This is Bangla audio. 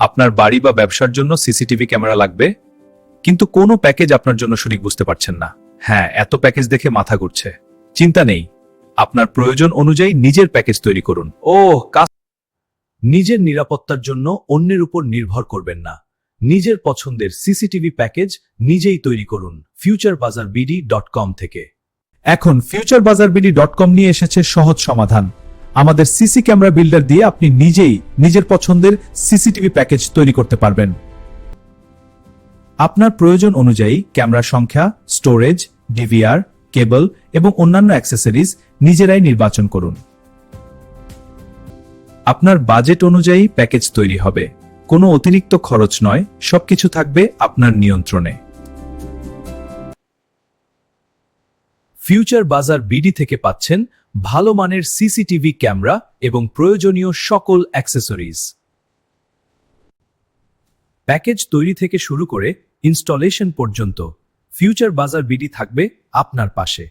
আপনার বাড়ি বা ব্যবসার জন্য সিসিটিভি ক্যামেরা লাগবে, কিন্তু কোনো প্যাকেজ আপনার জন্য সঠিক বুঝতে পারছেন না। হ্যাঁ, এত প্যাকেজ দেখে মাথা ঘুরছে। চিন্তা নেই, আপনার প্রয়োজন অনুযায়ী নিজের প্যাকেজ তৈরি করুন। নিজের নিরাপত্তার জন্য অন্যের উপর নির্ভর করবেন না। নিজের পছন্দের সিসিটিভি প্যাকেজ নিজেই তৈরি করুন futurebazaarbd.com থেকে। এখন futurebazaarbd.com নিয়ে এসেছে সহজ সমাধান। আমাদের সিসি ক্যামেরা বিল্ডার দিয়ে আপনি নিজেই নিজের পছন্দের সিসিটিভি প্যাকেজ তৈরি করতে পারবেন। আপনার প্রয়োজন অনুযায়ী ক্যামেরা সংখ্যা, স্টোরেজ, ডিভিআর, কেবল এবং অন্যান্য অ্যাক্সেসরিজ নিজেরাই নির্বাচন করুন। আপনার বাজেট অনুযায়ী প্যাকেজ তৈরি হবে। কোনো অতিরিক্ত খরচ নয়, সবকিছু থাকবে আপনার নিয়ন্ত্রণে। ফিউচার বাজার বিডি থেকে পাচ্ছেন ভালো মানের সিসিটিভি ক্যামেরা এবং প্রয়োজনীয় সকল অ্যাক্সেসরিজ। প্যাকেজ তৈরি থেকে শুরু করে ইনস্টলেশন পর্যন্ত ফিউচার বাজার বিডি থাকবে আপনার পাশে।